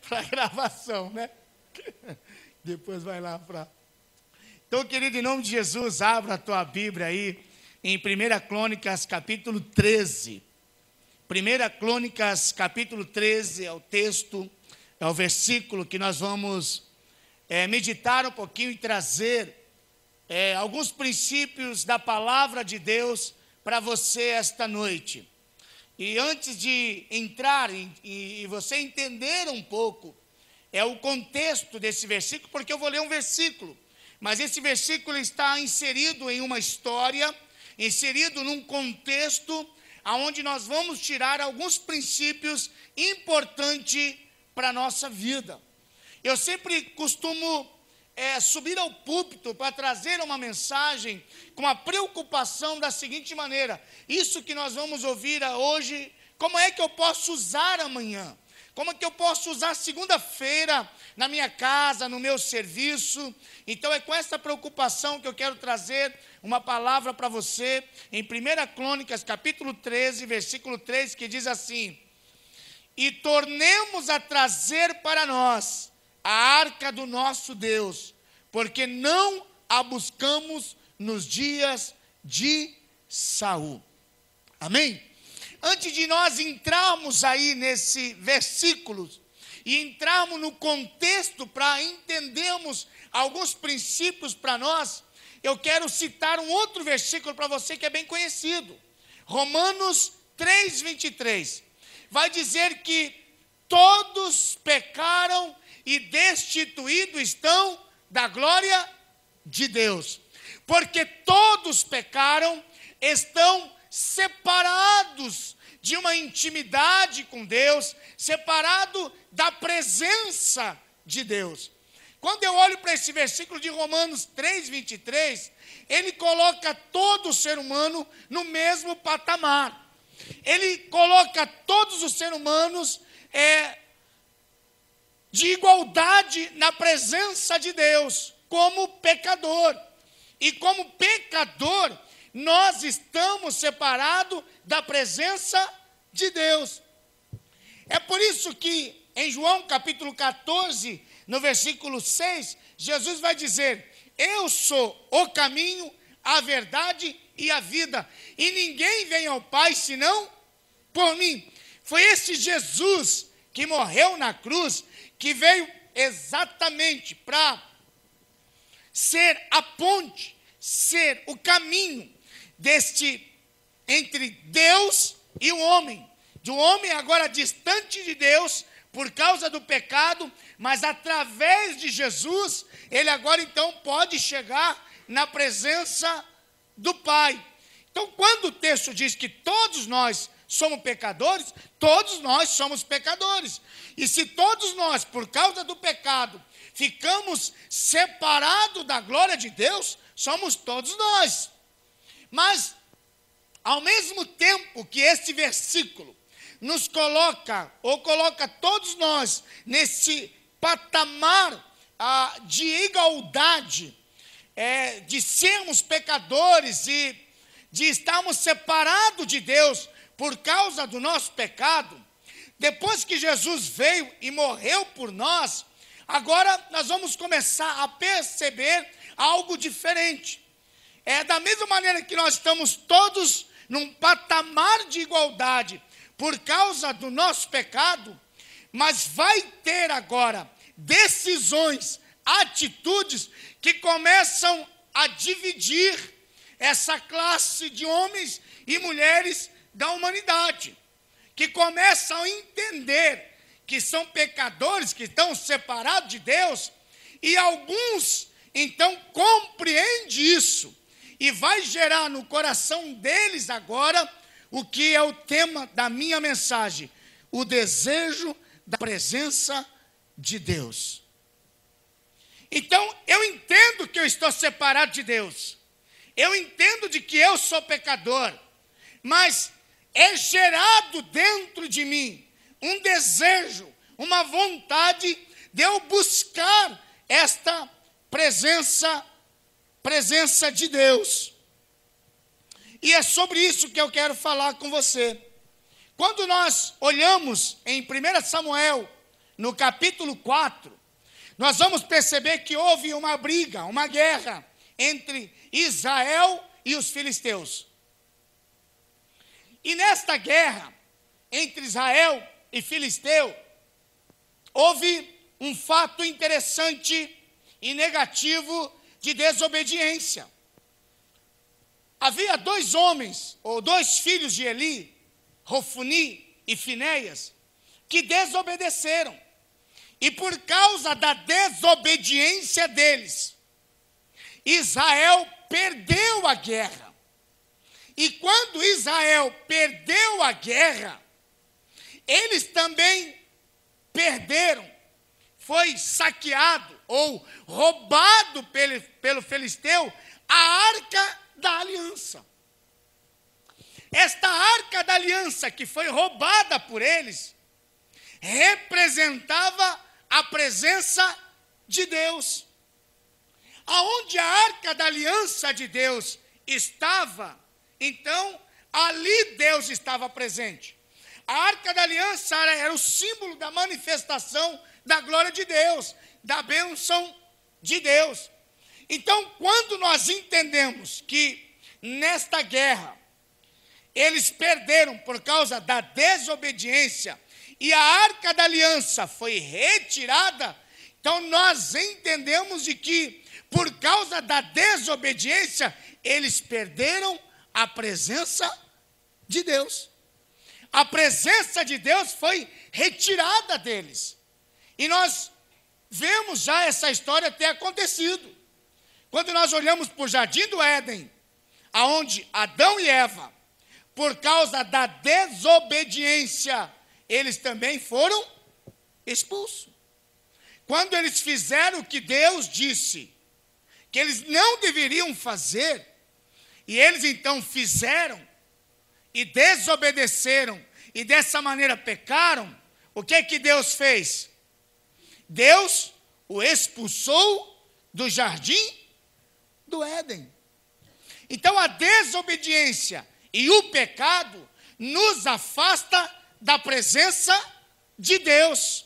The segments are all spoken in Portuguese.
para gravação, né? Depois vai lá para... Então, querido, em nome de Jesus, abra a tua Bíblia aí em 1 Crônicas, capítulo 13. 1 Crônicas, capítulo 13, é o texto, é o versículo que nós vamos meditar um pouquinho e trazer alguns princípios da palavra de Deus para você esta noite. E antes de entrar e você entender um pouco o contexto desse versículo, porque eu vou ler um versículo, mas esse versículo está inserido em uma história, inserido num contexto onde nós vamos tirar alguns princípios importantes para a nossa vida. Eu sempre costumo subir ao púlpito para trazer uma mensagem com a preocupação da seguinte maneira: isso que nós vamos ouvir hoje, como é que eu posso usar amanhã? Como é que eu posso usar segunda-feira na minha casa, no meu serviço? Então é com essa preocupação que eu quero trazer uma palavra para você, em 1 Crônicas, capítulo 13, versículo 3, que diz assim: e tornemos a trazer para nós a arca do nosso Deus, porque não a buscamos nos dias de Saul. Amém? Antes de nós entrarmos aí nesse versículo e entrarmos no contexto para entendermos alguns princípios para nós, eu quero citar um outro versículo para você que é bem conhecido. Romanos 3:23. Vai dizer que todos pecaram e destituídos estão da glória de Deus. Porque todos pecaram, estão separados de uma intimidade com Deus, separado da presença de Deus. Quando eu olho para esse versículo de Romanos 3:23, ele coloca todo o ser humano no mesmo patamar. Ele coloca todos os seres humanos de igualdade na presença de Deus, como pecador. E como pecador, nós estamos separados da presença de Deus. É por isso que em João capítulo 14, no versículo 6, Jesus vai dizer: eu sou o caminho, a verdade e a vida, e ninguém vem ao Pai senão por mim. Foi esse Jesus que morreu na cruz, que veio exatamente para ser a ponte, ser o caminho entre Deus e o homem. De um homem agora distante de Deus por causa do pecado, mas através de Jesus, ele agora então pode chegar na presença do Pai. Então, quando o texto diz que todos nós somos pecadores, todos nós somos pecadores. E se todos nós, por causa do pecado, ficamos separados da glória de Deus, somos todos nós. Mas, ao mesmo tempo que este versículo nos coloca, ou coloca todos nós nesse patamar de igualdade, de sermos pecadores e de estarmos separados de Deus por causa do nosso pecado, depois que Jesus veio e morreu por nós, agora nós vamos começar a perceber algo diferente. Da mesma maneira que nós estamos todos num patamar de igualdade por causa do nosso pecado, mas vai ter agora decisões, atitudes que começam a dividir essa classe de homens e mulheres da humanidade, que começam a entender que são pecadores, que estão separados de Deus, e alguns então compreendem isso, e vai gerar no coração deles agora o que é o tema da minha mensagem: o desejo da presença de Deus. Então, eu entendo que eu estou separado de Deus, eu entendo de que eu sou pecador, mas é gerado dentro de mim um desejo, uma vontade de eu buscar esta presença de Deus. E é sobre isso que eu quero falar com você. Quando nós olhamos em 1 Samuel, no capítulo 4, nós vamos perceber que houve uma briga, uma guerra entre Israel e os filisteus. E nesta guerra entre Israel e Filisteu, houve um fato interessante e negativo de desobediência. Havia dois homens, ou dois filhos de Eli, Hofni e Finéias, que desobedeceram. E por causa da desobediência deles, Israel perdeu a guerra. E quando Israel perdeu a guerra, eles também perderam. Foi saqueado ou roubado pelo filisteu a arca da aliança. Esta arca da aliança que foi roubada por eles, representava a presença de Deus. Aonde a arca da aliança de Deus estava, então ali Deus estava presente. A arca da aliança era o símbolo da manifestação da glória de Deus, da bênção de Deus. Então, quando nós entendemos que nesta guerra eles perderam por causa da desobediência e a arca da aliança foi retirada, então nós entendemos de que por causa da desobediência eles perderam a presença de Deus. A presença de Deus foi retirada deles. E nós vemos já essa história ter acontecido. Quando nós olhamos para o Jardim do Éden, aonde Adão e Eva, por causa da desobediência, eles também foram expulsos. Quando eles fizeram o que Deus disse, que eles não deveriam fazer, e eles então fizeram, e desobedeceram, e dessa maneira pecaram, o que Deus fez? Deus o expulsou do jardim do Éden. Então a desobediência e o pecado nos afasta da presença de Deus.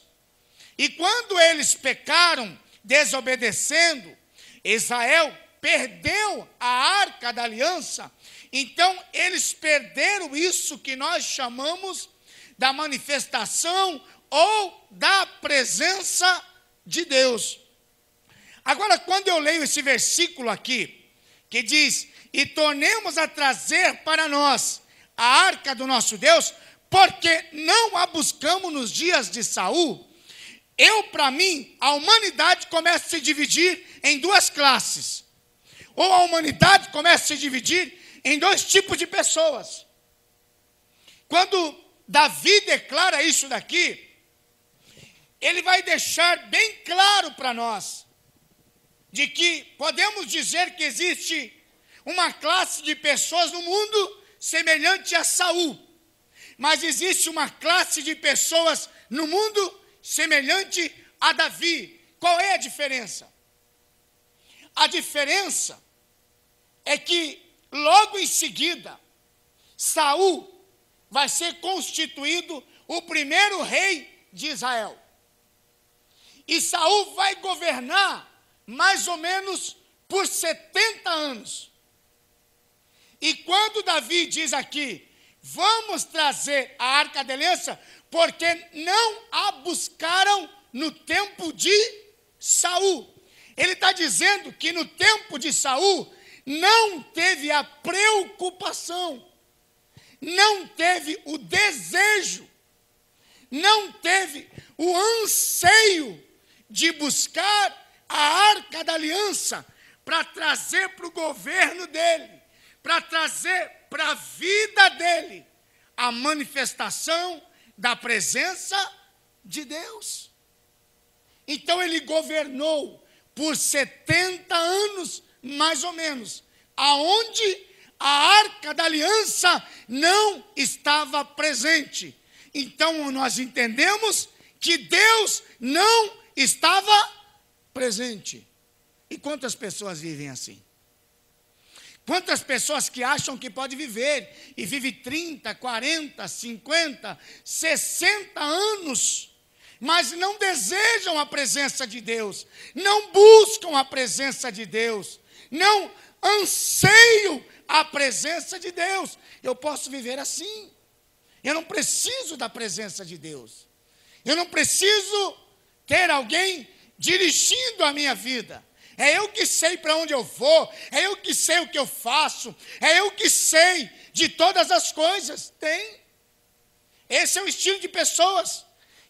E quando eles pecaram, desobedecendo, Israel perdeu a arca da aliança. Então eles perderam isso que nós chamamos da manifestação ou da presença de Deus. Agora, quando eu leio esse versículo aqui, que diz: e tornemos a trazer para nós a arca do nosso Deus, porque não a buscamos nos dias de Saul, para mim, a humanidade começa a se dividir em duas classes. Ou a humanidade começa a se dividir em dois tipos de pessoas. Quando Davi declara isso daqui, ele vai deixar bem claro para nós, de que podemos dizer que existe uma classe de pessoas no mundo semelhante a Saul, mas existe uma classe de pessoas no mundo semelhante a Davi. Qual é a diferença? A diferença é que logo em seguida Saul vai ser constituído o primeiro rei de Israel. E Saul vai governar mais ou menos por 70 anos. E quando Davi diz aqui: vamos trazer a arca da aliança, porque não a buscaram no tempo de Saul. Ele está dizendo que no tempo de Saul não teve a preocupação, não teve o desejo, não teve o anseio de buscar a arca da aliança para trazer para o governo dele, para trazer para a vida dele a manifestação da presença de Deus. Então ele governou por 70 anos, mais ou menos, aonde a arca da aliança não estava presente. Então nós entendemos que Deus não estava presente. E quantas pessoas vivem assim? Quantas pessoas que acham que pode viver e vive 30, 40, 50, 60 anos mas não desejam a presença de Deus, não buscam a presença de Deus, não anseiam a presença de Deus. Eu posso viver assim. Eu não preciso da presença de Deus. Eu não preciso ter alguém dirigindo a minha vida. É eu que sei para onde eu vou, é eu que sei o que eu faço, é eu que sei de todas as coisas. Esse é o estilo de pessoas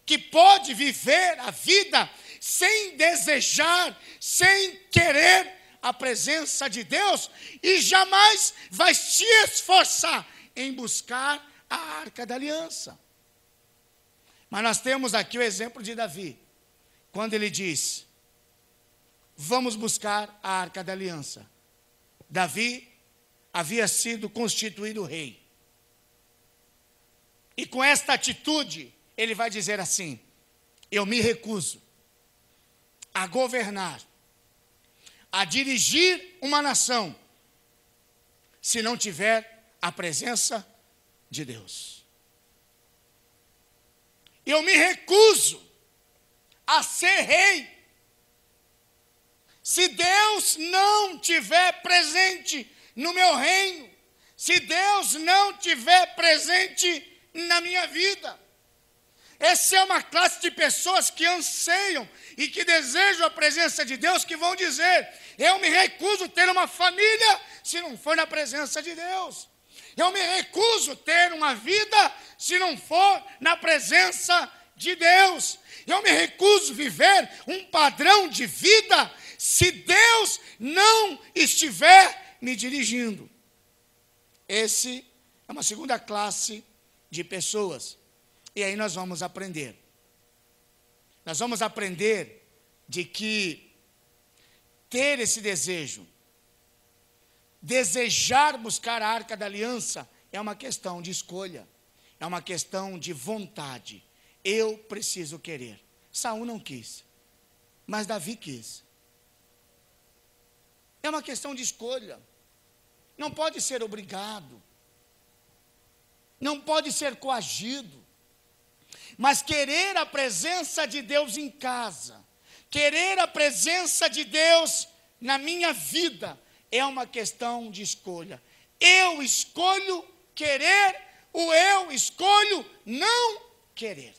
que pode viver a vida sem desejar, sem querer a presença de Deus e jamais vai se esforçar em buscar a Arca da Aliança. Mas nós temos aqui o exemplo de Davi, quando ele diz: vamos buscar a Arca da Aliança. Davi havia sido constituído rei. E com esta atitude, ele vai dizer assim: eu me recuso a governar, a dirigir uma nação, se não tiver a presença de Deus. Eu me recuso a ser rei, se Deus não tiver presente no meu reino, se Deus não tiver presente na minha vida. Essa é uma classe de pessoas que anseiam e que desejam a presença de Deus, que vão dizer: eu me recuso a ter uma família se não for na presença de Deus. Eu me recuso a ter uma vida se não for na presença de Deus. Eu me recuso a viver um padrão de vida se Deus não estiver me dirigindo. Esse é uma segunda classe de pessoas. E aí nós vamos aprender. Nós vamos aprender de que ter esse desejo, desejar buscar a Arca da Aliança, é uma questão de escolha, é uma questão de vontade. Eu preciso querer. Saul não quis, mas Davi quis. É uma questão de escolha. Não pode ser obrigado. Não pode ser coagido. Mas querer a presença de Deus em casa, querer a presença de Deus na minha vida, é uma questão de escolha. Eu escolho querer, ou eu escolho não querer.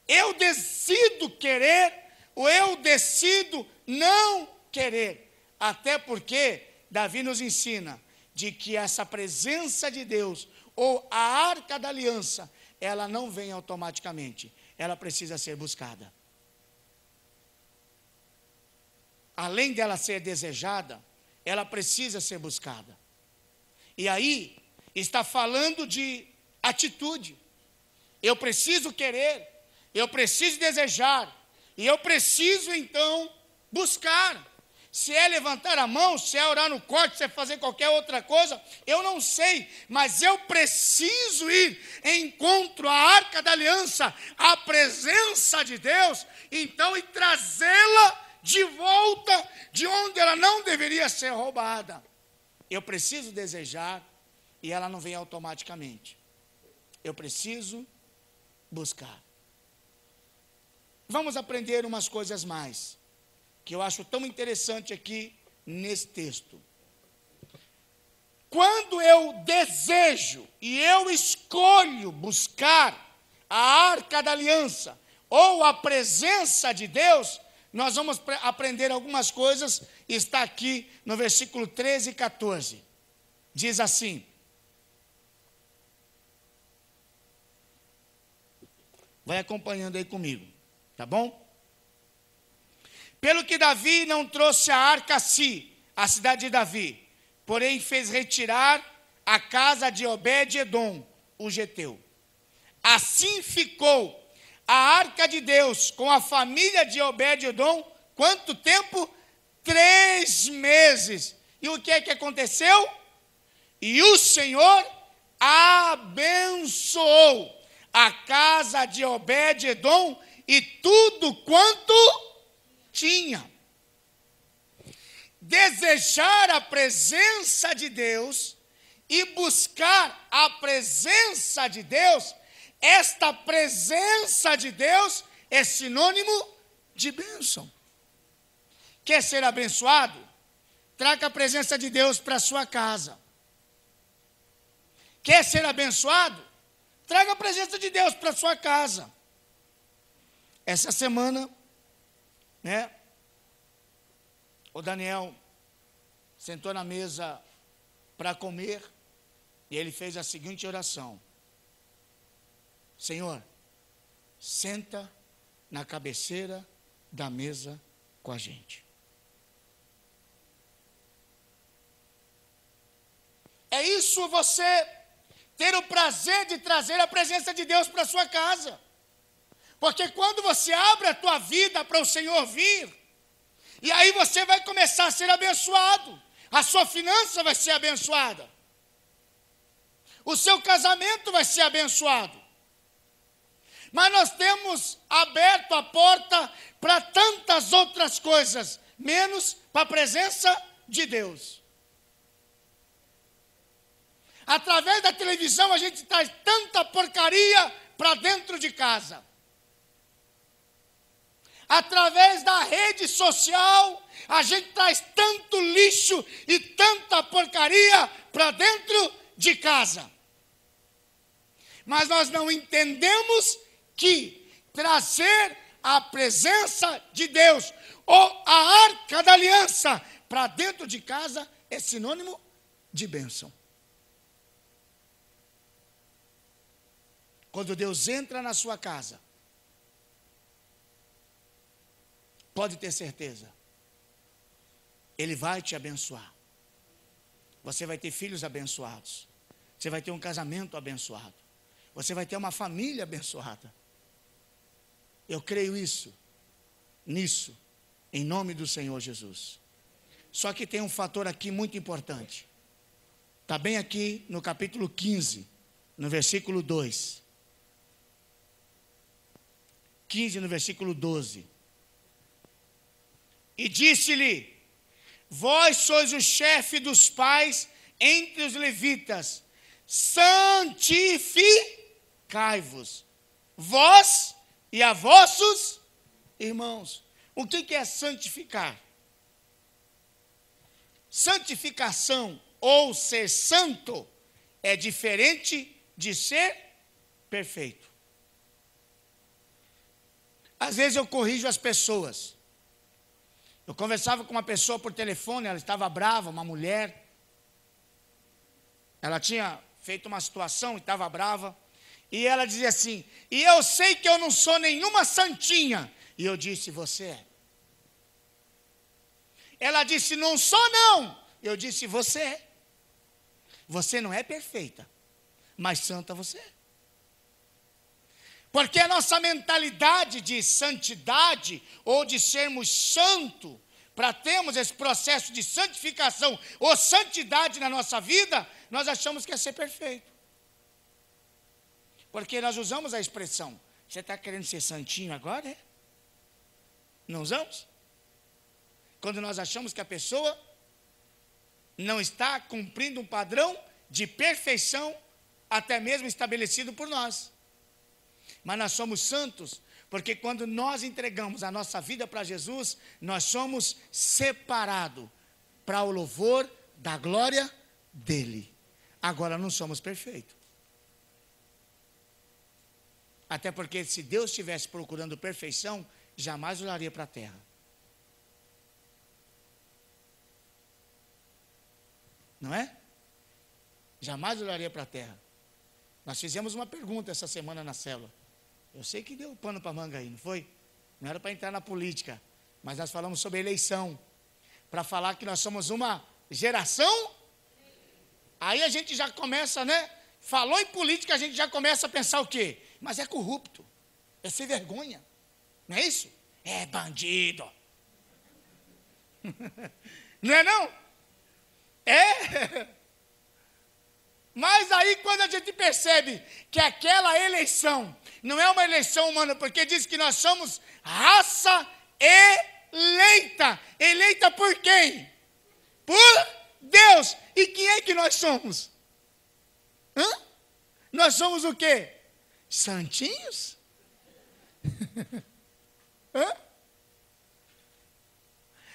Eu decido querer, ou eu decido não querer. Até porque Davi nos ensina de que essa presença de Deus, ou a Arca da Aliança, ela não vem automaticamente, ela precisa ser buscada. Além dela ser desejada, ela precisa ser buscada. E aí, está falando de atitude. Eu preciso querer, eu preciso desejar, e eu preciso então buscar. Se é levantar a mão, se é orar no corte, se é fazer qualquer outra coisa, eu não sei, mas eu preciso ir em encontro à Arca da Aliança, à presença de Deus, então, e trazê-la de volta de onde ela não deveria ser roubada. Eu preciso desejar, e ela não vem automaticamente. Eu preciso buscar. Vamos aprender umas coisas mais, que eu acho tão interessante aqui nesse texto. Quando eu desejo e eu escolho buscar a Arca da Aliança ou a presença de Deus, nós vamos aprender algumas coisas. Está aqui no versículo 13 e 14. Diz assim: vai acompanhando aí comigo, tá bom? Pelo que Davi não trouxe a arca a si, a cidade de Davi, porém fez retirar a casa de Obed-edom, o geteu. Assim ficou a arca de Deus com a família de Obed-edom, quanto tempo? 3 meses. E o que é que aconteceu? E o Senhor abençoou a casa de Obed-edom e tudo quanto tinha. Desejar a presença de Deus e buscar a presença de Deus esta presença de Deus é sinônimo de bênção. Quer ser abençoado? Traga a presença de Deus para a sua casa. Quer ser abençoado? Traga a presença de Deus para a sua casa. Essa semana, o Daniel sentou na mesa para comer e ele fez a seguinte oração: Senhor, senta na cabeceira da mesa com a gente. É isso, você ter o prazer de trazer a presença de Deus para a sua casa. Porque quando você abre a tua vida para o Senhor vir, e aí você vai começar a ser abençoado, a sua finança vai ser abençoada, o seu casamento vai ser abençoado. Mas nós temos aberto a porta para tantas outras coisas, menos para a presença de Deus. Através da televisão a gente traz tanta porcaria para dentro de casa. Através da rede social, a gente traz tanto lixo e tanta porcaria para dentro de casa. Mas nós não entendemos que trazer a presença de Deus, ou a arca da aliança, para dentro de casa é sinônimo de bênção. Quando Deus entra na sua casa, pode ter certeza, Ele vai te abençoar. Você vai ter filhos abençoados. Você vai ter um casamento abençoado. Você vai ter uma família abençoada. Eu creio nisso, em nome do Senhor Jesus. Só que tem um fator aqui muito importante. Está bem aqui no capítulo 15, no versículo 2. 15, no versículo 12. E disse-lhe: vós sois o chefe dos pais entre os levitas, santificai-vos, vós e a vossos irmãos. O que é santificar? Santificação ou ser santo é diferente de ser perfeito. Às vezes eu corrijo as pessoas. Eu conversava com uma pessoa por telefone, ela estava brava, uma mulher. Ela tinha feito uma situação e estava brava. E ela dizia assim: e eu sei que eu não sou nenhuma santinha. E eu disse: você é. Ela disse: não sou não. Eu disse: você é. Você não é perfeita, mas santa você é. Porque a nossa mentalidade de santidade, ou de sermos santos, para termos esse processo de santificação ou santidade na nossa vida, nós achamos que é ser perfeito. Porque nós usamos a expressão: você está querendo ser santinho agora, é? Não usamos? Quando nós achamos que a pessoa não está cumprindo um padrão de perfeição, até mesmo estabelecido por nós. Mas nós somos santos, porque quando nós entregamos a nossa vida para Jesus, nós somos separados para o louvor da glória dEle. Agora não somos perfeitos. Até porque se Deus estivesse procurando perfeição, jamais olharia para a terra. Não é? Jamais olharia para a terra. Nós fizemos uma pergunta essa semana na célula. Eu sei que deu pano para manga aí, não foi? Não era para entrar na política, mas nós falamos sobre eleição, para falar que nós somos uma geração. Aí a gente já começa, falou em política, a gente já começa a pensar o quê? Mas é corrupto, é sem vergonha, não é isso? É bandido. Não é não? É. Mas aí quando a gente percebe que aquela eleição não é uma eleição humana, porque diz que nós somos raça eleita. Eleita por quem? Por Deus. E quem é que nós somos? Nós somos o quê? Santinhos? Hã?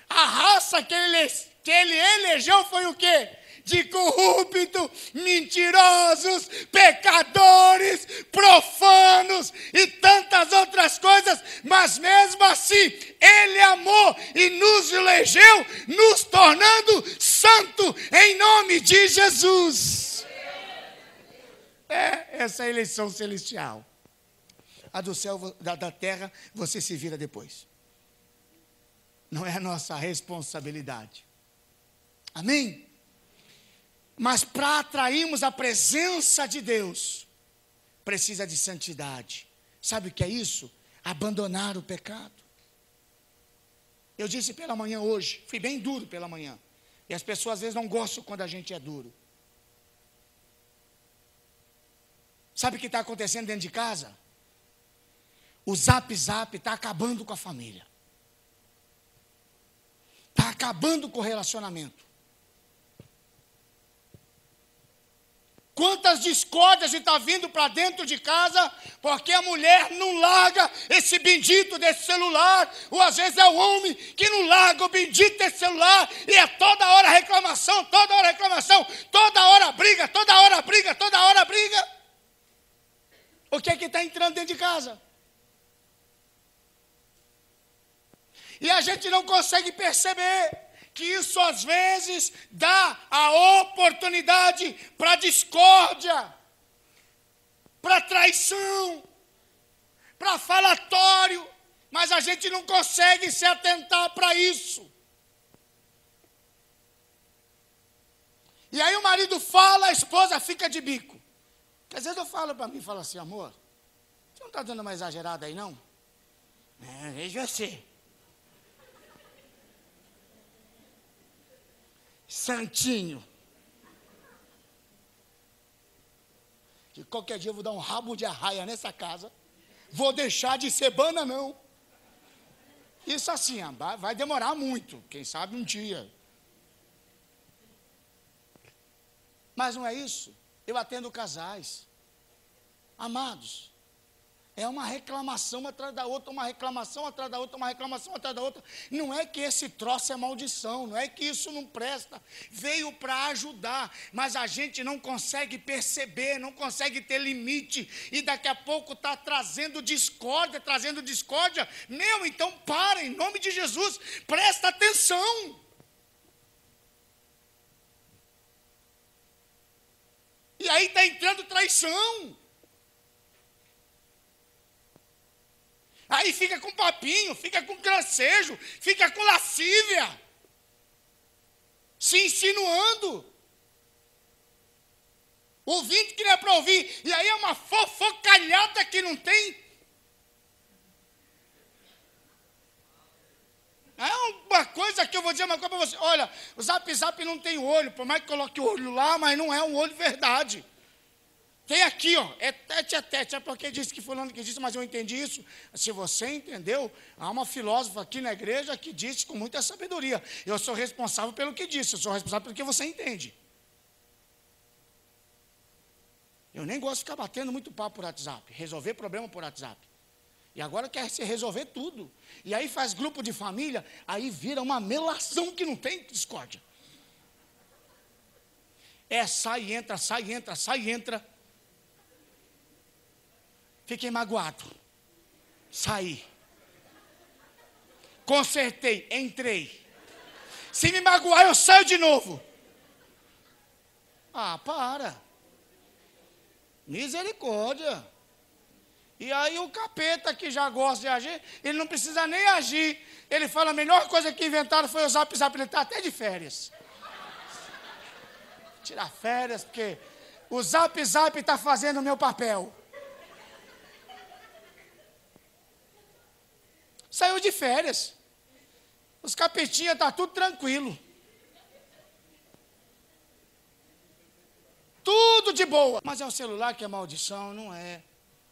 A raça que ele elegeu foi o quê? De corrupto, mentirosos, pecadores, profanos e tantas outras coisas, mas mesmo assim, ele amou e nos elegeu, nos tornando santo em nome de Jesus. Essa é a eleição celestial. A do céu, da terra, você se vira depois. Não é a nossa responsabilidade. Amém? Mas para atrairmos a presença de Deus, precisa de santidade. Sabe o que é isso? Abandonar o pecado. Eu disse pela manhã hoje, fui bem duro pela manhã. E as pessoas às vezes não gostam quando a gente é duro. Sabe o que está acontecendo dentro de casa? O Zap está acabando com a família. Está acabando com o relacionamento. Quantas discórdias está vindo para dentro de casa, porque a mulher não larga esse bendito desse celular, ou às vezes é o homem que não larga o bendito desse celular, e é toda hora reclamação, toda hora reclamação, toda hora briga, toda hora briga, toda hora briga. O que é que está entrando dentro de casa? E a gente não consegue perceber que isso às vezes dá a oportunidade para discórdia, para traição, para falatório, mas a gente não consegue se atentar para isso. E aí o marido fala, a esposa fica de bico. Às vezes eu falo para mim, falo assim, amor, você não está dando uma exagerada aí não? Veja você. Santinho. Que qualquer dia eu vou dar um rabo de arraia nessa casa. Vou deixar de ser bananão. Isso assim, vai demorar muito. Quem sabe um dia. Mas não é isso. Eu atendo casais. Amados. É uma reclamação atrás da outra, uma reclamação atrás da outra, uma reclamação atrás da outra. Não é que esse troço é maldição, não é que isso não presta. Veio para ajudar, mas a gente não consegue perceber, não consegue ter limite. E daqui a pouco está trazendo discórdia. Meu, então para, em nome de Jesus, presta atenção. E aí está entrando traição. Aí fica com papinho, fica com gracejo, fica com lascívia, se insinuando, ouvindo que não é para ouvir, e aí é uma fofocalhada que não tem. É uma coisa que eu vou dizer uma coisa para você, olha, o Zap não tem olho, por mais que coloque o olho lá, mas não é um olho verdade. Tem aqui, ó, é tete a tete, é porque disse que fulano que disse, mas eu entendi isso. Se você entendeu, há uma filósofa aqui na igreja que disse com muita sabedoria, eu sou responsável pelo que disse, eu sou responsável pelo que você entende. Eu nem gosto de ficar batendo muito papo por WhatsApp, resolver problema por WhatsApp. E agora quer se resolver tudo. E aí faz grupo de família, aí vira uma melação que não tem discórdia. Sai e entra, sai e entra, sai e entra. Fiquei magoado. Saí. Consertei, entrei. Se me magoar, eu saio de novo. Para. Misericórdia. E aí o capeta que já gosta de agir, ele não precisa nem agir. Ele fala, a melhor coisa que inventaram foi o Zap. Ele está até de férias. Tirar férias, porque o Zap está fazendo o meu papel. Saiu de férias. Os capetinhas estão tudo tranquilo. Tudo de boa. Mas é o celular que é maldição? Não é.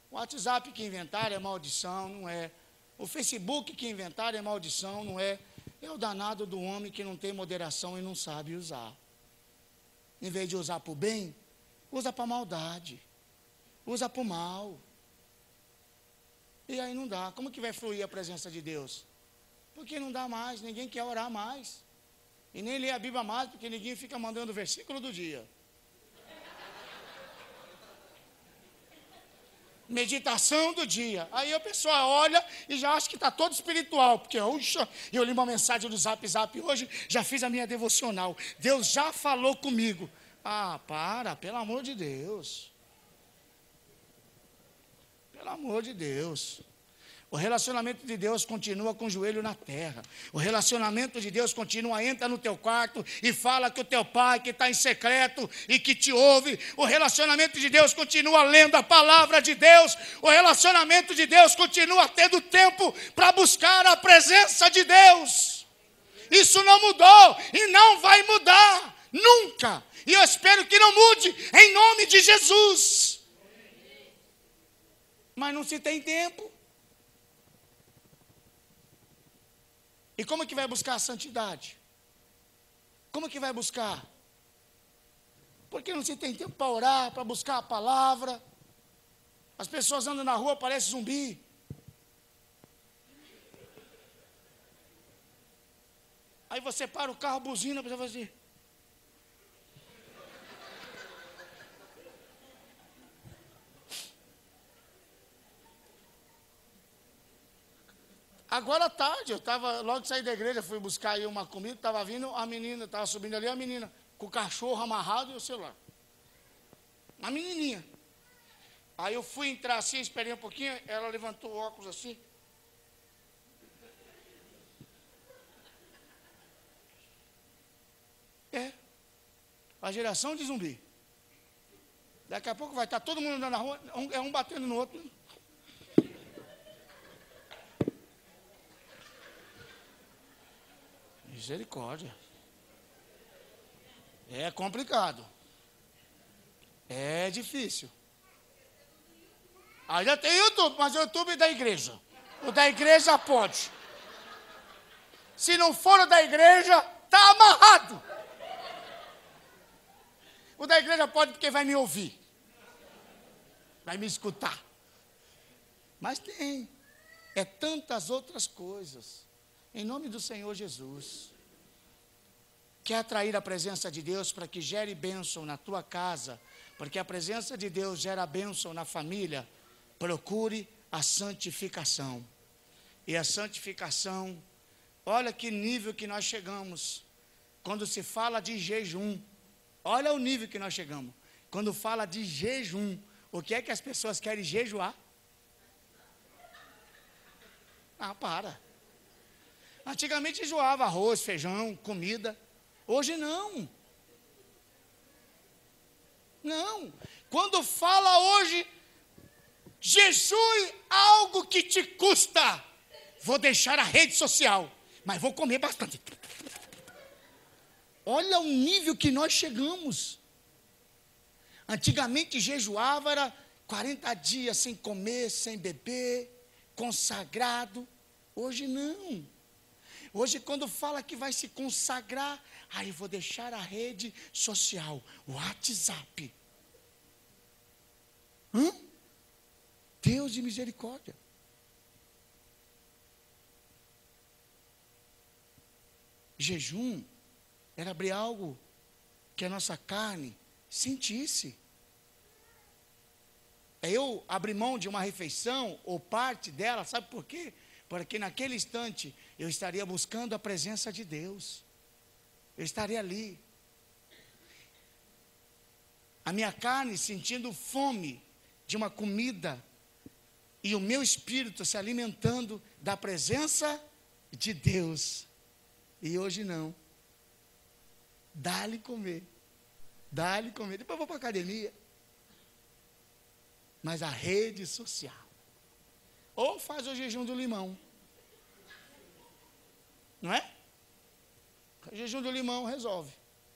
O WhatsApp que inventaram é maldição? Não é. O Facebook que inventaram é maldição? Não é. É o danado do homem que não tem moderação e não sabe usar. Em vez de usar para o bem, usa para a maldade. Usa para o mal. E aí não dá. Como que vai fluir a presença de Deus? Porque não dá mais, ninguém quer orar mais. E nem ler a Bíblia mais, porque ninguém fica mandando o versículo do dia. Meditação do dia. Aí a pessoa olha e já acha que está todo espiritual. Porque, uxa, eu li uma mensagem do Zap hoje, já fiz a minha devocional. Deus já falou comigo. Ah, pelo amor de Deus. Pelo amor de Deus. O relacionamento de Deus continua com o joelho na terra. O relacionamento de Deus continua, entra no teu quarto e fala que o teu pai que está em secreto e que te ouve. O relacionamento de Deus continua lendo a palavra de Deus. O relacionamento de Deus continua tendo tempo para buscar a presença de Deus. Isso não mudou e não vai mudar, nunca. E eu espero que não mude, em nome de Jesus. Mas não se tem tempo. E como é que vai buscar a santidade? Como é que vai buscar? Porque não se tem tempo para orar, para buscar a palavra. As pessoas andam na rua, parecem zumbi. Aí você para o carro, buzina, para você fazer. Agora à tarde, eu estava, logo que saí da igreja, fui buscar aí uma comida, estava vindo a menina, estava subindo ali a menina, com o cachorro amarrado e o celular. Uma menininha. Aí eu fui entrar assim, esperei um pouquinho, ela levantou o óculos assim. É, a geração de zumbi. Daqui a pouco vai estar todo mundo andando na rua, um batendo no outro. Misericórdia. É complicado. É difícil. Ainda tem YouTube, mas o YouTube é da igreja. O da igreja pode. Se não for o da igreja, está amarrado. O da igreja pode porque vai me ouvir. Vai me escutar. Mas tem. É tantas outras coisas. Em nome do Senhor Jesus. Quer atrair a presença de Deus para que gere bênção na tua casa, porque a presença de Deus gera bênção na família, procure a santificação. E a santificação, olha que nível que nós chegamos, quando se fala de jejum, olha o nível que nós chegamos, quando fala de jejum, o que é que as pessoas querem jejuar? Ah, para. Antigamente jejuava arroz, feijão, comida. Hoje não. Não. Quando fala hoje, jejue algo que te custa. Vou deixar a rede social, mas vou comer bastante. Olha o nível que nós chegamos. Antigamente jejuava, era 40 dias sem comer, sem beber, consagrado. Hoje não. Hoje, quando fala que vai se consagrar, aí vou deixar a rede social, o WhatsApp. Deus de misericórdia. Jejum era abrir algo que a nossa carne sentisse. É eu abrir mão de uma refeição ou parte dela, sabe por quê? Porque naquele instante eu estaria buscando a presença de Deus. Eu estaria ali. A minha carne sentindo fome de uma comida e o meu espírito se alimentando da presença de Deus. E hoje não. Dá-lhe comer. Dá-lhe comer. Depois eu vou para a academia. Mas a rede social. Ou faz o jejum do limão. Não é? O jejum do limão resolve.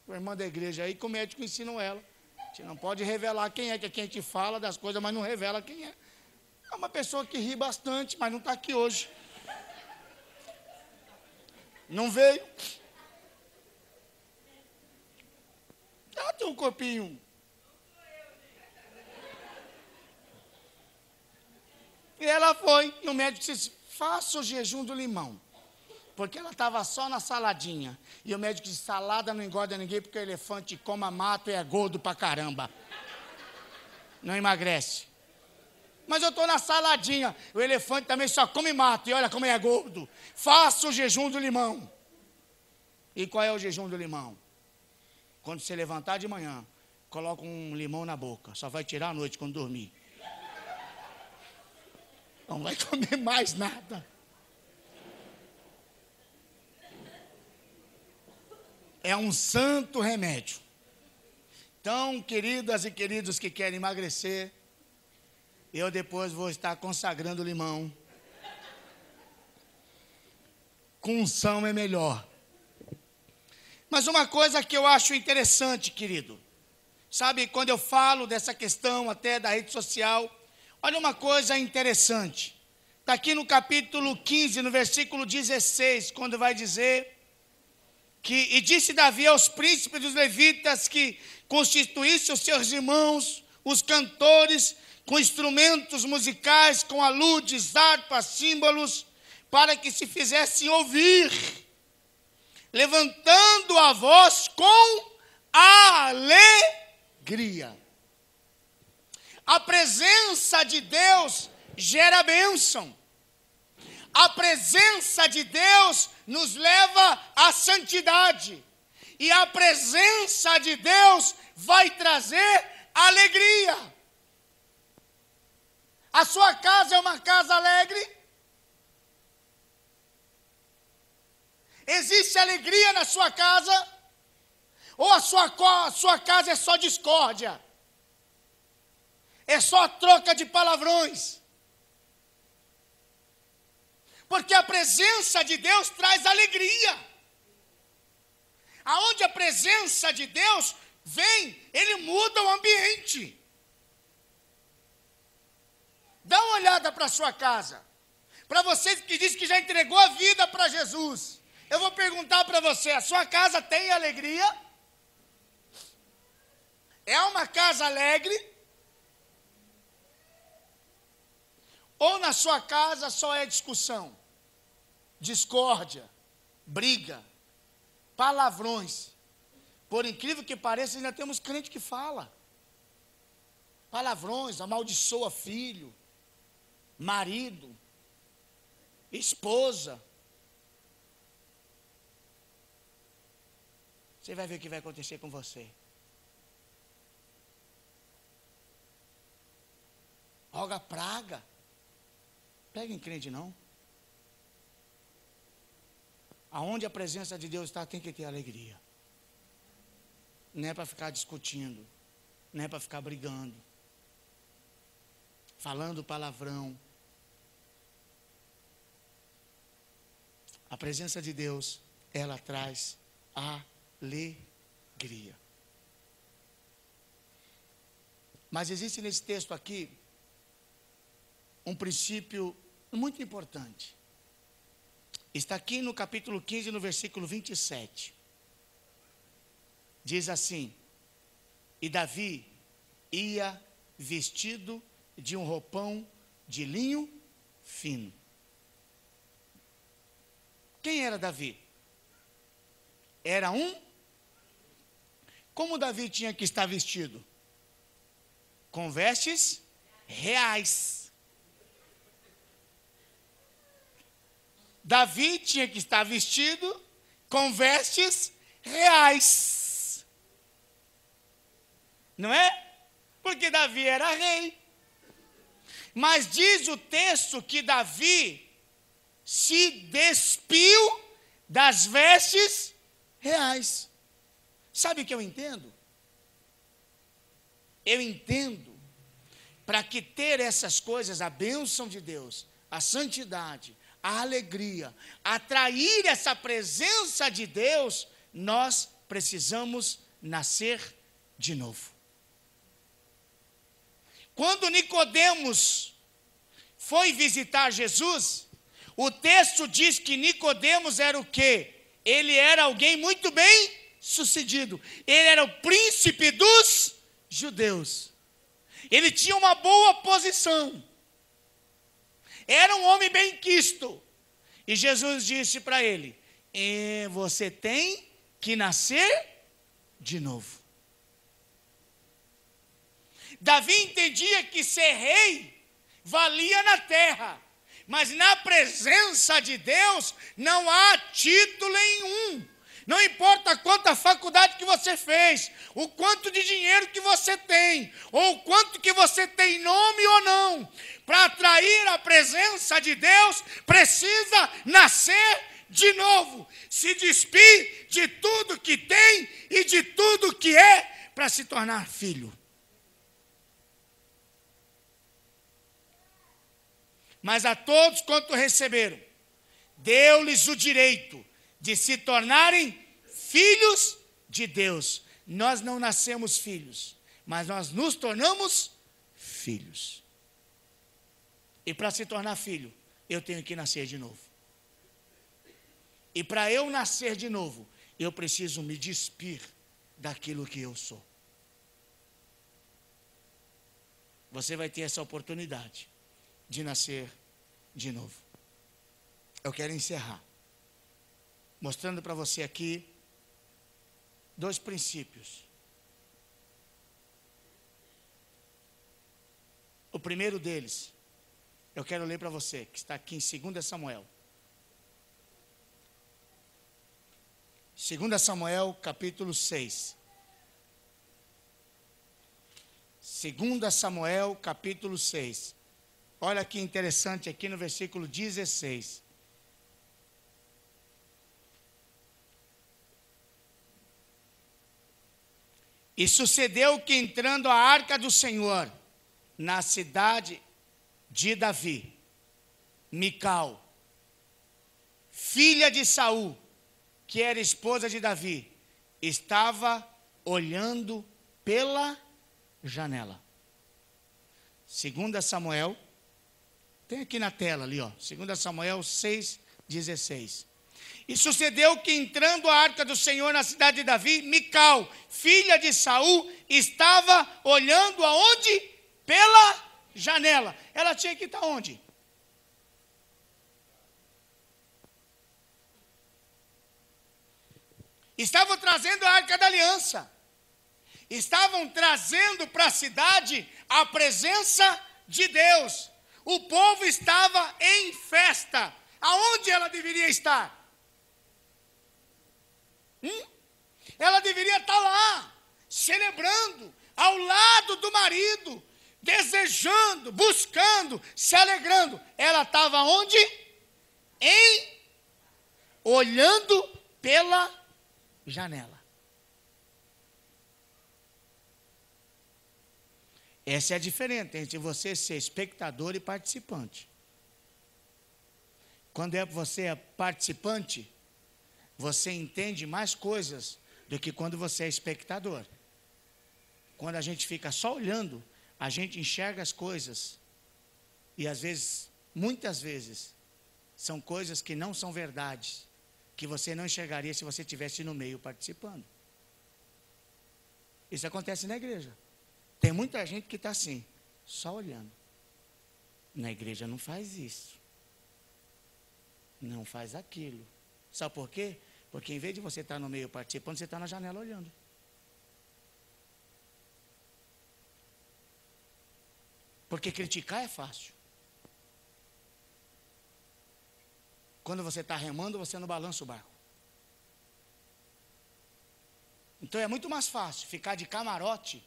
A irmã da igreja aí, que o médico ensinou ela. A gente não pode revelar quem é, que é quem a gente fala das coisas, mas não revela quem é. É uma pessoa que ri bastante, mas não está aqui hoje. Não veio. Ela tem um corpinho. E ela foi, e o médico disse, faça o jejum do limão. Porque ela estava só na saladinha. E o médico disse, salada não engorda ninguém, porque o elefante coma mato e é gordo pra caramba. Não emagrece. Mas eu estou na saladinha. O elefante também só come mato. E olha como é gordo. Faça o jejum do limão. E qual é o jejum do limão? Quando você levantar de manhã, coloca um limão na boca. Só vai tirar à noite quando dormir. Não vai comer mais nada. É um santo remédio. Então, queridas e queridos que querem emagrecer, eu depois vou estar consagrando limão. Com unção é melhor. Mas uma coisa que eu acho interessante, querido, sabe, quando eu falo dessa questão até da rede social, olha uma coisa interessante. Está aqui no capítulo 15, no versículo 16, quando vai dizer que, e disse Davi aos príncipes dos levitas que constituíssem os seus irmãos, os cantores, com instrumentos musicais, com aludes, harpas, símbolos, para que se fizessem ouvir, levantando a voz com alegria. A presença de Deus gera bênção. A presença de Deus nos leva à santidade. E a presença de Deus vai trazer alegria. A sua casa é uma casa alegre? Existe alegria na sua casa? Ou a sua casa é só discórdia? É só troca de palavrões? Porque a presença de Deus traz alegria. Aonde a presença de Deus vem, Ele muda o ambiente. Dá uma olhada para a sua casa. Para você que diz que já entregou a vida para Jesus, eu vou perguntar para você, a sua casa tem alegria? É uma casa alegre? Ou na sua casa só é discussão, discórdia, briga, palavrões? Por incrível que pareça, ainda temos crente que fala palavrões, amaldiçoa filho, marido, esposa. Você vai ver o que vai acontecer com você. Roga praga. Pega em crente não. Aonde a presença de Deus está, tem que ter alegria. Não é para ficar discutindo, não é para ficar brigando, falando palavrão. A presença de Deus, ela traz alegria. Mas existe nesse texto aqui um princípio muito importante. Está aqui no capítulo 15, no versículo 27. Diz assim: e Davi ia vestido de um roupão de linho fino. Quem era Davi? Era como Davi tinha que estar vestido? Com vestes reais. Davi tinha que estar vestido com vestes reais. Não é? Porque Davi era rei. Mas diz o texto que Davi se despiu das vestes reais. Sabe o que eu entendo? Eu entendo, para que ter essas coisas, a bênção de Deus, a santidade, a alegria, atrair essa presença de Deus, nós precisamos nascer de novo. Quando Nicodemos foi visitar Jesus, o texto diz que Nicodemos era o quê? Ele era alguém muito bem sucedido. Ele era o príncipe dos judeus. Ele tinha uma boa posição. Era um homem benquisto. E Jesus disse para ele: você tem que nascer de novo. Davi entendia que ser rei valia na terra, mas na presença de Deus não há título nenhum. Não importa quanta faculdade que você fez, o quanto de dinheiro que você tem, ou o quanto que você tem nome ou não, para atrair a presença de Deus, precisa nascer de novo, se despir de tudo que tem e de tudo que é, para se tornar filho. Mas a todos quanto receberam, deu-lhes o direito de se tornarem filhos de Deus. Nós não nascemos filhos, mas nós nos tornamos filhos. E para se tornar filho, eu tenho que nascer de novo. E para eu nascer de novo, eu preciso me despir daquilo que eu sou. Você vai ter essa oportunidade de nascer de novo. Eu quero encerrar mostrando para você aqui 2 princípios. O primeiro deles, eu quero ler para você, que está aqui em 2 Samuel. 2 Samuel, capítulo 6. 2 Samuel, capítulo 6. Olha que interessante aqui no versículo 16. E sucedeu que entrando a arca do Senhor na cidade de Davi, Mical, filha de Saul, que era esposa de Davi, estava olhando pela janela. 2 Samuel, tem aqui na tela ali, ó, 2 Samuel 6:16. E sucedeu que entrando a arca do Senhor na cidade de Davi, Mical, filha de Saul, estava olhando aonde? Pela janela. Ela tinha que estar onde? Estavam trazendo a arca da aliança. Estavam trazendo para a cidade a presença de Deus. O povo estava em festa. Aonde ela deveria estar? Ela deveria estar lá, celebrando, ao lado do marido, desejando, buscando, se alegrando. Ela estava onde? Olhando pela janela. Essa é a diferença entre você ser espectador e participante. Quando você é participante, você entende mais coisas do que quando você é espectador. Quando a gente fica só olhando, a gente enxerga as coisas. E às vezes, muitas vezes, são coisas que não são verdades, que você não enxergaria se você estivesse no meio participando. Isso acontece na igreja. Tem muita gente que está assim, só olhando. Na igreja não faz isso. Não faz aquilo. Sabe por quê? Porque em vez de você estar no meio participando, você está na janela olhando. Porque criticar é fácil. Quando você está remando, você não balança o barco. Então é muito mais fácil ficar de camarote,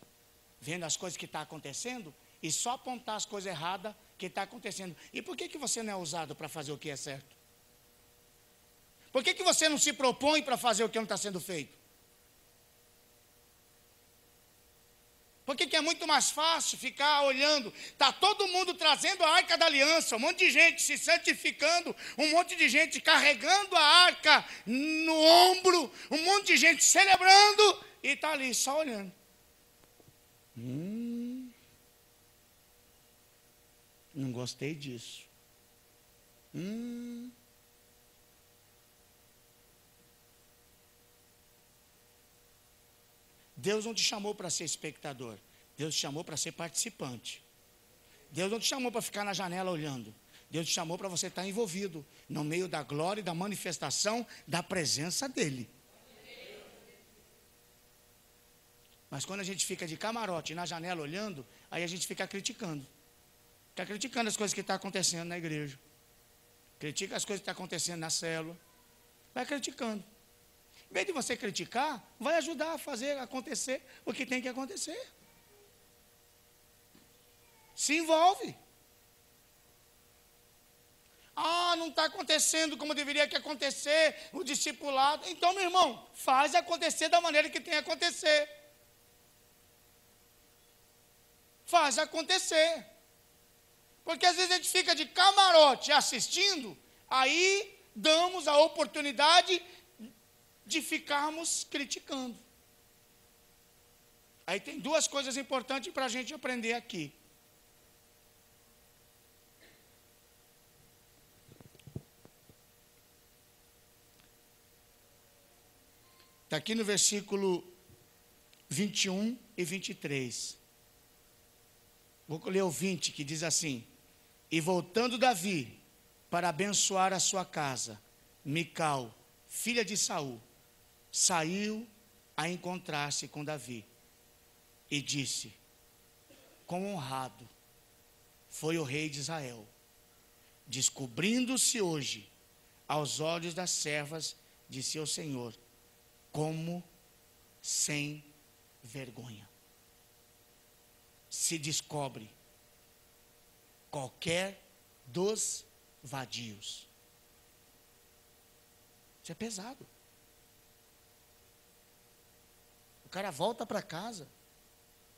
vendo as coisas que estão acontecendo, e só apontar as coisas erradas que estão acontecendo. E por que você não é usado para fazer o que é certo? Por que você não se propõe para fazer o que não está sendo feito? Por que é muito mais fácil ficar olhando? Está todo mundo trazendo a arca da aliança, um monte de gente se santificando, um monte de gente carregando a arca no ombro, um monte de gente celebrando, e está ali só olhando. Não gostei disso. Deus não te chamou para ser espectador. Deus te chamou para ser participante. Deus não te chamou para ficar na janela olhando. Deus te chamou para você estar envolvido no meio da glória e da manifestação da presença dEle. Mas quando a gente fica de camarote na janela olhando, aí a gente fica criticando. Fica criticando as coisas que estão acontecendo na igreja. Critica as coisas que estão acontecendo na célula. Vai criticando. Em vez de você criticar, vai ajudar a fazer acontecer o que tem que acontecer. Se envolve. Ah, não está acontecendo como deveria que acontecer, o discipulado. Então, meu irmão, faz acontecer da maneira que tem que acontecer. Faz acontecer. Porque às vezes a gente fica de camarote assistindo, aí damos a oportunidade de ficarmos criticando. Aí tem duas coisas importantes para a gente aprender aqui. Está aqui no versículo 21 e 23. Vou ler o 20, que diz assim: E voltando Davi para abençoar a sua casa, Mical, filha de Saul, saiu a encontrar-se com Davi e disse: Quão honrado foi o rei de Israel, descobrindo-se hoje aos olhos das servas de seu senhor, como sem vergonha se descobre qualquer dos vadios. Isso é pesado. O cara volta para casa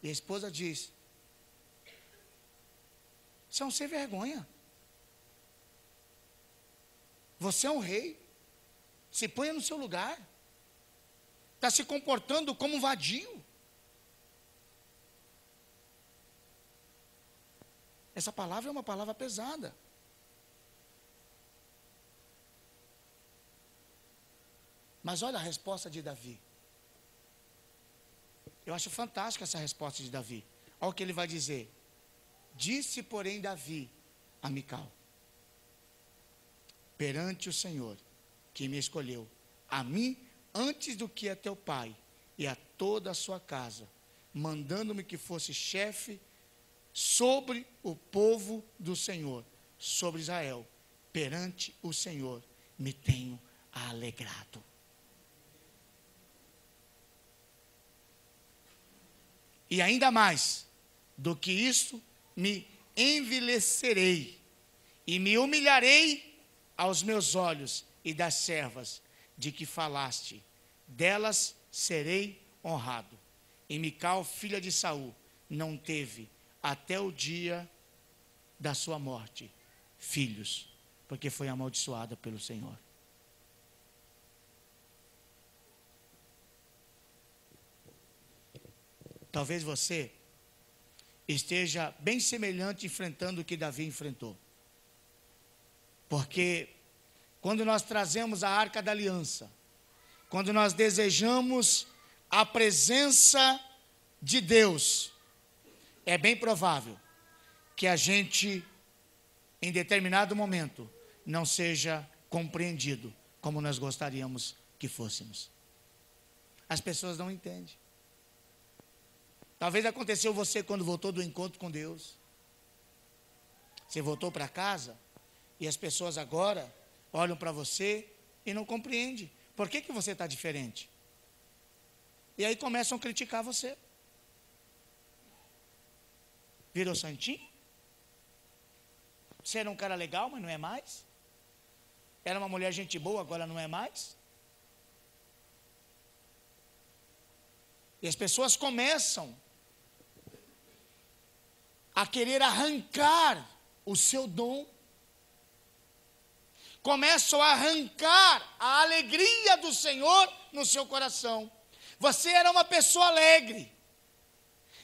e a esposa diz: você é um sem vergonha. Você é um rei. Se ponha no seu lugar. Está se comportando como um vadio. Essa palavra é uma palavra pesada. Mas olha a resposta de Davi. Eu acho fantástica essa resposta de Davi. Olha o que ele vai dizer. Disse, porém, Davi a Mical: perante o Senhor, que me escolheu, a mim, antes do que a teu pai, e a toda a sua casa, mandando-me que fosse chefe sobre o povo do Senhor, sobre Israel, perante o Senhor, me tenho alegrado. E ainda mais do que isso, me envilecerei e me humilharei aos meus olhos e das servas de que falaste, delas serei honrado. E Mical, filha de Saul, não teve até o dia da sua morte filhos, porque foi amaldiçoada pelo Senhor. Talvez você esteja bem semelhante enfrentando o que Davi enfrentou. Porque quando nós trazemos a Arca da Aliança, quando nós desejamos a presença de Deus, é bem provável que a gente, em determinado momento, não seja compreendido como nós gostaríamos que fôssemos. As pessoas não entendem. Talvez aconteceu você quando voltou do encontro com Deus. Você voltou para casa e as pessoas agora olham para você e não compreendem. Por que você está diferente? E aí começam a criticar você. Virou santinho? Você era um cara legal, mas não é mais? Era uma mulher gente boa, agora não é mais? E as pessoas começam a querer arrancar o seu dom. Começam a arrancar a alegria do Senhor no seu coração. Você era uma pessoa alegre.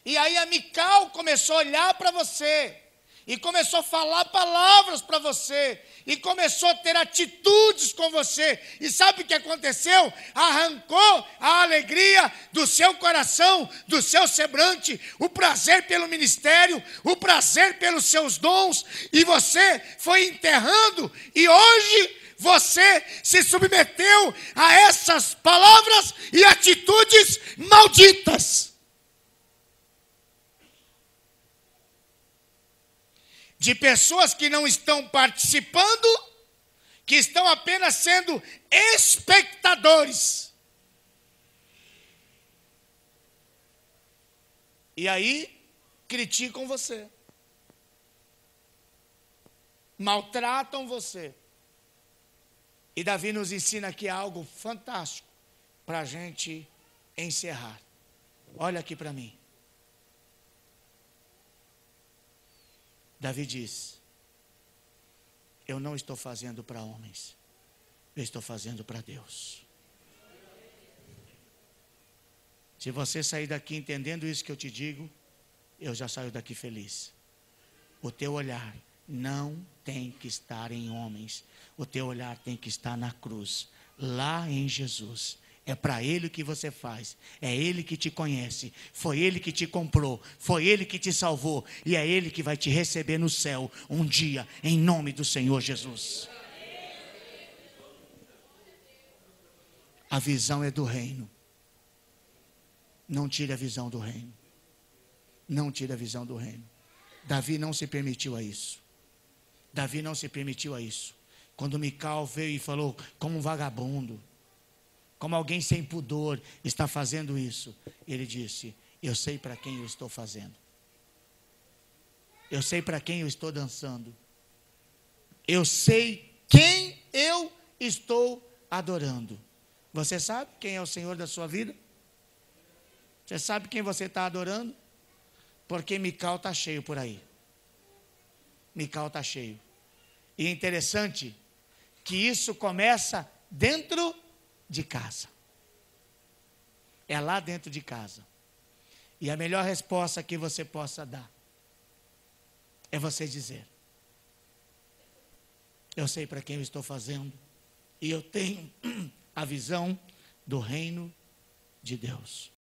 E aí a Mical começou a olhar para você e começou a falar palavras para você, e começou a ter atitudes com você, e sabe o que aconteceu? Arrancou a alegria do seu coração, do seu semblante, o prazer pelo ministério, o prazer pelos seus dons, e você foi enterrando, e hoje você se submeteu a essas palavras e atitudes malditas. De pessoas que não estão participando, que estão apenas sendo espectadores. E aí, criticam você. Maltratam você. E Davi nos ensina aqui algo fantástico para a gente encerrar. Olha aqui para mim. Davi diz: eu não estou fazendo para homens, eu estou fazendo para Deus. Se você sair daqui entendendo isso que eu te digo, eu já saio daqui feliz. O teu olhar não tem que estar em homens, o teu olhar tem que estar na cruz, lá em Jesus. É para Ele que você faz, é Ele que te conhece, foi Ele que te comprou, foi Ele que te salvou, e é Ele que vai te receber no céu um dia, em nome do Senhor Jesus. A visão é do reino. Não tire a visão do reino. Não tire a visão do reino. Davi não se permitiu a isso. Davi não se permitiu a isso. Quando Mical veio e falou, como um vagabundo, como alguém sem pudor está fazendo isso, ele disse: eu sei para quem eu estou fazendo. Eu sei para quem eu estou dançando. Eu sei quem eu estou adorando. Você sabe quem é o Senhor da sua vida? Você sabe quem você está adorando? Porque Mical está cheio por aí. Mical está cheio. E é interessante que isso começa dentro de casa. É lá dentro de casa. E a melhor resposta que você possa dar é você dizer: eu sei para quem eu estou fazendo, e eu tenho a visão do reino de Deus.